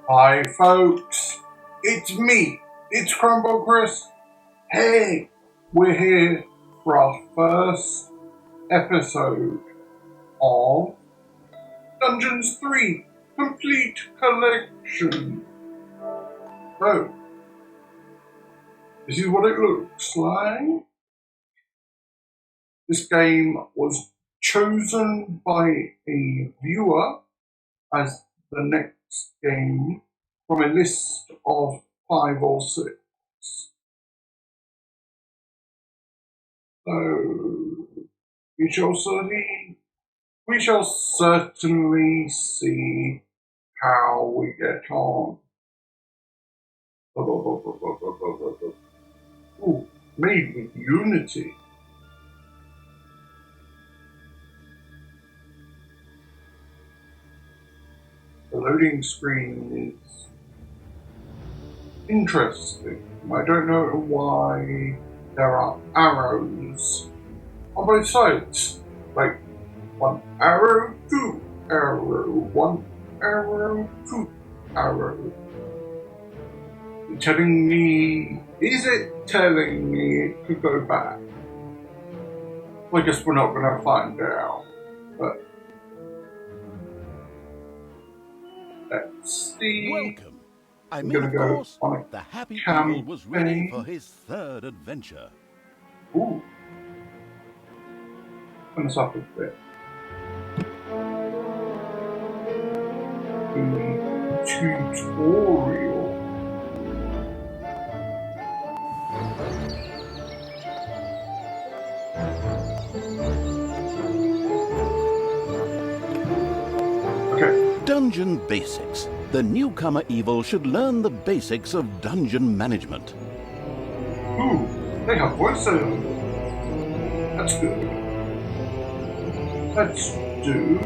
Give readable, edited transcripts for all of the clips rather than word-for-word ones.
Hi folks, it's me, it's CrumbleChris. Hey, we're here for our first episode of Dungeons 3 Complete Collection. So, this is what it looks like. This game was chosen by a viewer as the next game from a list of 5 or 6. So we shall certainly see how we get on. Ooh, made with Unity. The loading screen is interesting. I don't know why there are arrows on both sides. Like 1 arrow, 2 arrow, 1 arrow, 2 arrow. Is it telling me to go back? I guess we're not going to find out. But let's see. Welcome. I mean, of course, the Happy Eagle was ready for his 3rd adventure. Ooh. Turn this up a bit. The tutorial. Okay. Dungeon Basics. The newcomer evil should learn the basics of dungeon management. Ooh, they have voiceover. That's good. Let's do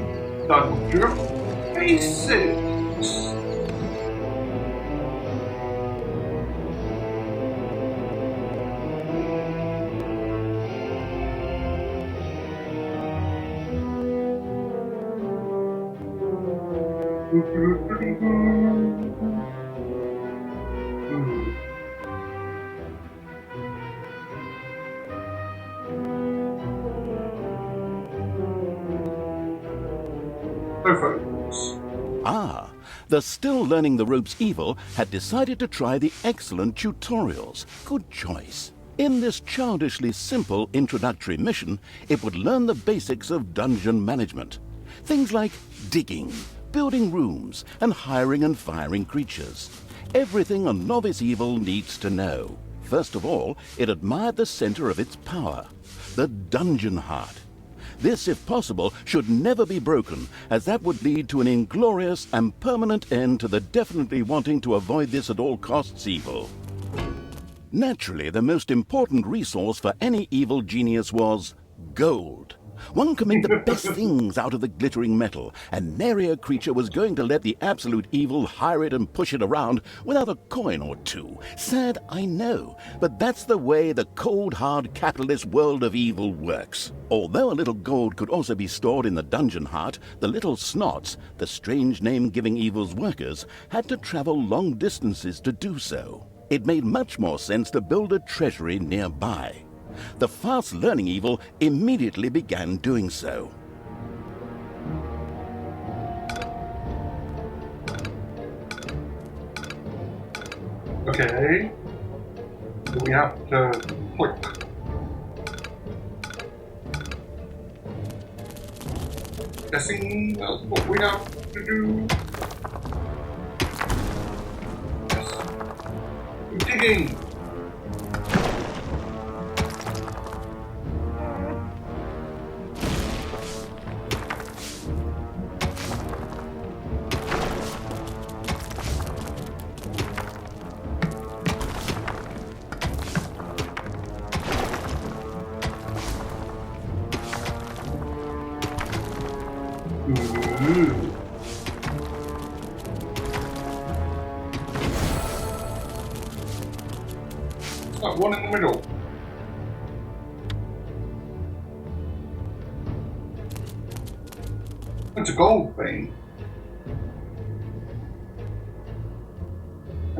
Dungeon Basics. The still learning the ropes evil had decided to try the excellent tutorials. Good choice. In this childishly simple introductory mission, it would learn the basics of dungeon management. Things like digging, building rooms, and hiring and firing creatures. Everything a novice evil needs to know. First of all, it admired the center of its power, the dungeon heart. This, if possible, should never be broken, as that would lead to an inglorious and permanent end to the definitely wanting to avoid this at all costs evil. Naturally, the most important resource for any evil genius was gold. One can make the best things out of the glittering metal, and nary a creature was going to let the absolute evil hire it and push it around without a coin or two. Sad, I know, but that's the way the cold, hard capitalist world of evil works. Although a little gold could also be stored in the dungeon heart, the little snots, the strange name-giving evil's workers, had to travel long distances to do so. It made much more sense to build a treasury nearby. The fast-learning evil immediately began doing so. Okay. So we have to click. Guessing that's what we have to do. Yes. We're digging. It's like one in the middle. It's a gold vein.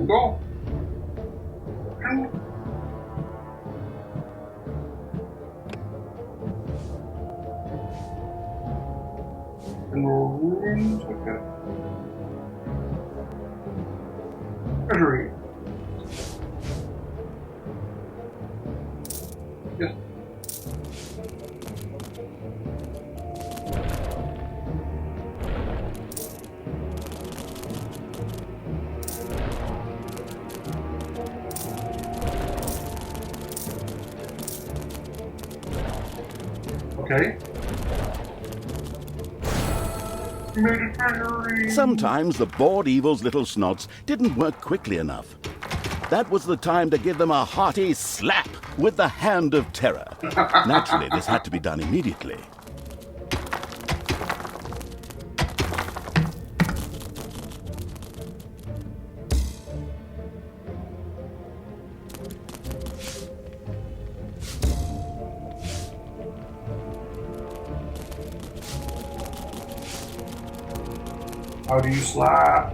And go. And ruins, okay. Treasury. Yes. Okay. You made a treasury. Sometimes the bored evil's little snots didn't work quickly enough. That was the time to give them a hearty slap with the hand of terror. Naturally, this had to be done immediately. How do you slap?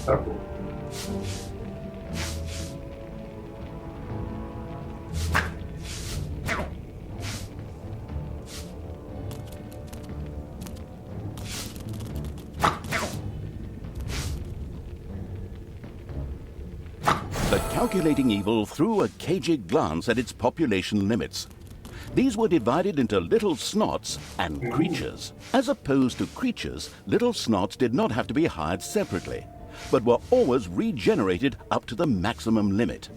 Several. The calculating evil threw a cagey glance at its population limits. These were divided into little snots and creatures. As opposed to creatures, little snots did not have to be hired separately, but were always regenerated up to the maximum limit.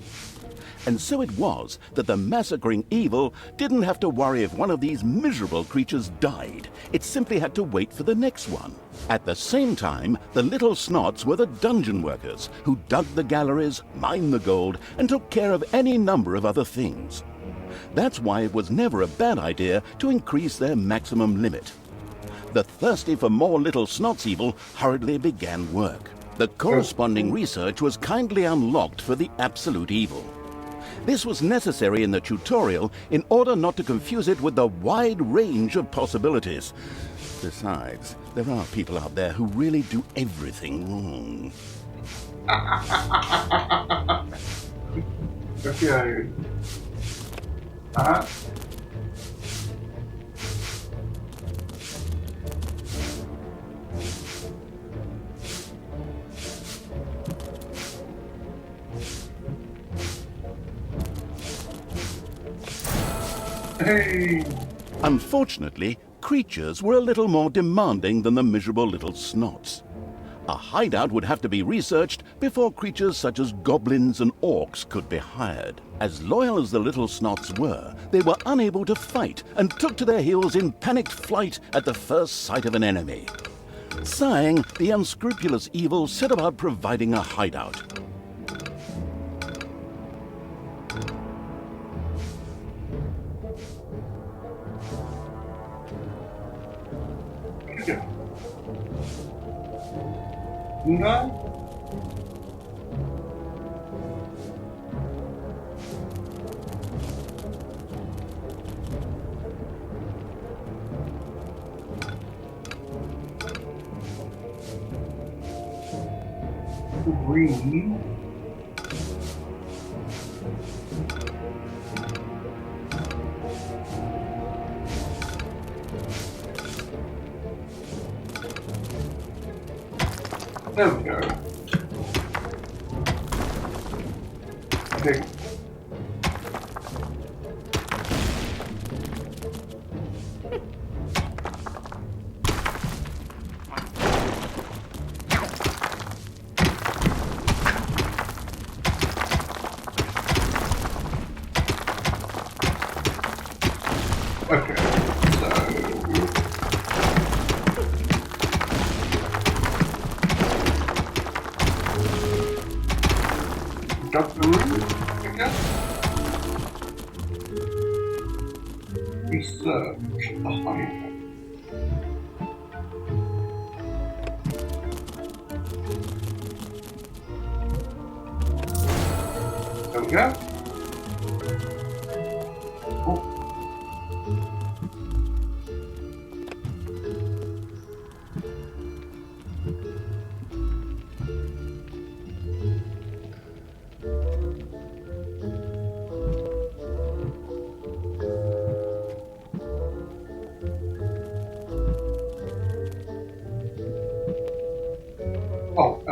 And so it was that the massacring evil didn't have to worry if one of these miserable creatures died. It simply had to wait for the next one. At the same time, the little snots were the dungeon workers who dug the galleries, mined the gold, and took care of any number of other things. That's why it was never a bad idea to increase their maximum limit. The thirsty for more little snots evil hurriedly began work. The corresponding research was kindly unlocked for the absolute evil. This was necessary in the tutorial in order not to confuse it with the wide range of possibilities. Besides, there are people out there who really do everything wrong. Okay. Hey! Unfortunately, creatures were a little more demanding than the miserable little snots. A hideout would have to be researched before creatures such as goblins and orcs could be hired. As loyal as the little snots were, they were unable to fight and took to their heels in panicked flight at the first sight of an enemy. Sighing, the unscrupulous evil set about providing a hideout. No? Green. There we go. Okay. Okay, so got the room, I guess. Research the hideout. There we go. Oh.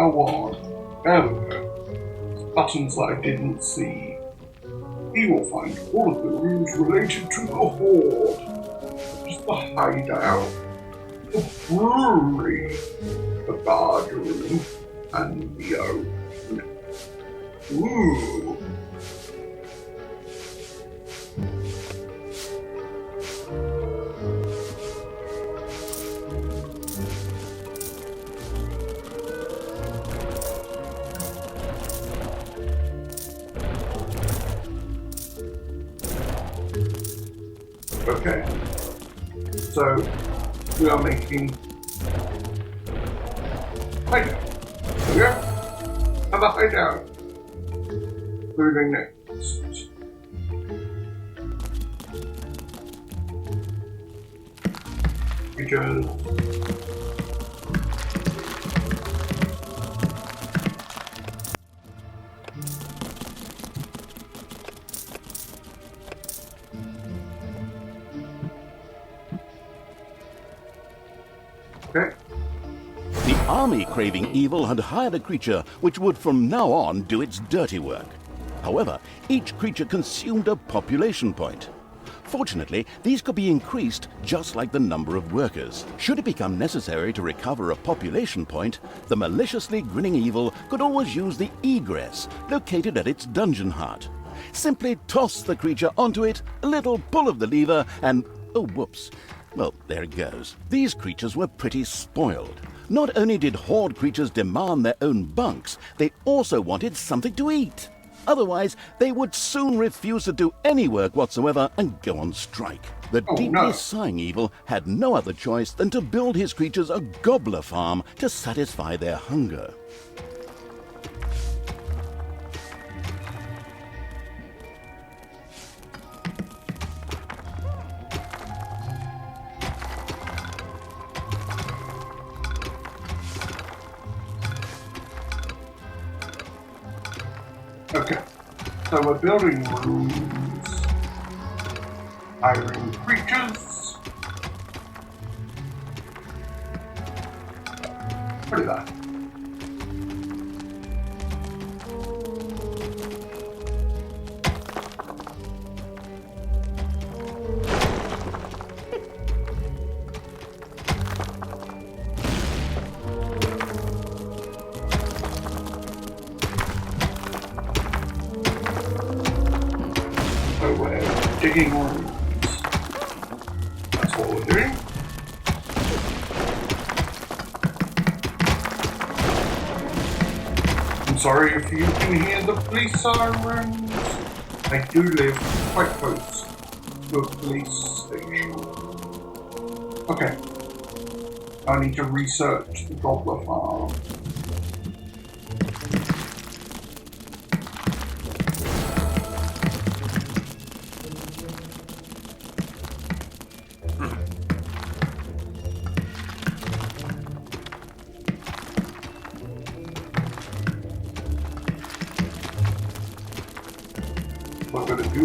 EP01. There we go. Buttons that I didn't see. He will find all of the rooms related to the Horde. Just the hideout, the brewery, the guard room, and the open. Ooh. Okay, so we are making hideout. There we go. Have a hideout. Moving next. Because okay. The army craving evil had hired a creature which would from now on do its dirty work. However, each creature consumed a population point. Fortunately, these could be increased just like the number of workers. Should it become necessary to recover a population point, the maliciously grinning evil could always use the egress located at its dungeon heart. Simply toss the creature onto it, a little pull of the lever, and oh, whoops. Well, there it goes. These creatures were pretty spoiled. Not only did Horde creatures demand their own bunks, they also wanted something to eat. Otherwise, they would soon refuse to do any work whatsoever and go on strike. The deeply sighing evil had no other choice than to build his creatures a gobbler farm to satisfy their hunger. Okay, so we're building rooms, hiring creatures. What is that? Digging rooms. That's what we're doing. I'm sorry if you can hear the police sirens. I do live quite close to a police station. Okay. I need to research the gobbler farm. What I'm gonna do?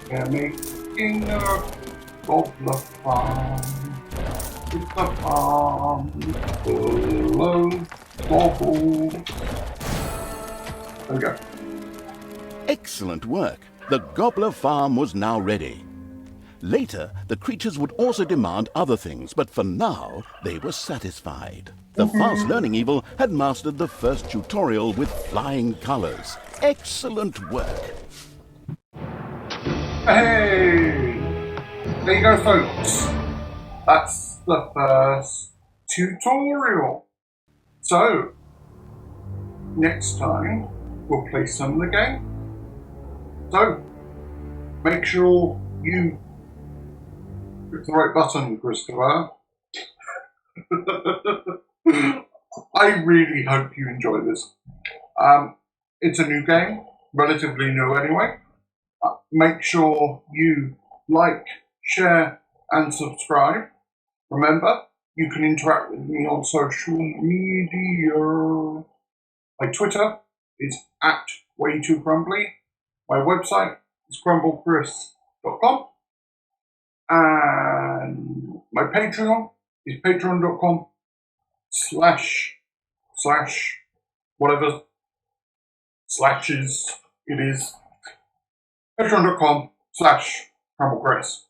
They're making a gobbler farm. It's a farm full of gobbles. There we go. Excellent work. The gobbler farm was now ready. Later, the creatures would also demand other things, but for now, they were satisfied. The fast-learning evil had mastered the first tutorial with flying colors. Excellent work. Hey! There you go, folks. That's the first tutorial. So, next time, we'll play some of the game. So, make sure you hit the right button, Christopher. I really hope you enjoy this. It's a new game, relatively new anyway. Make sure you like, share, and subscribe. Remember, you can interact with me on social media. My Twitter is @way2crumbly. My website is CrumbleChris.com. And my Patreon is patreon.com/whatever slashes it is. Patreon.com/CrumbleChris.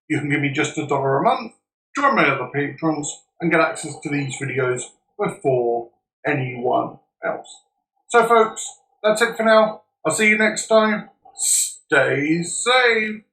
You can give me just $1 a month, join my other patrons, and get access to these videos before anyone else. So folks, that's it for now. I'll see you next time. Stay safe.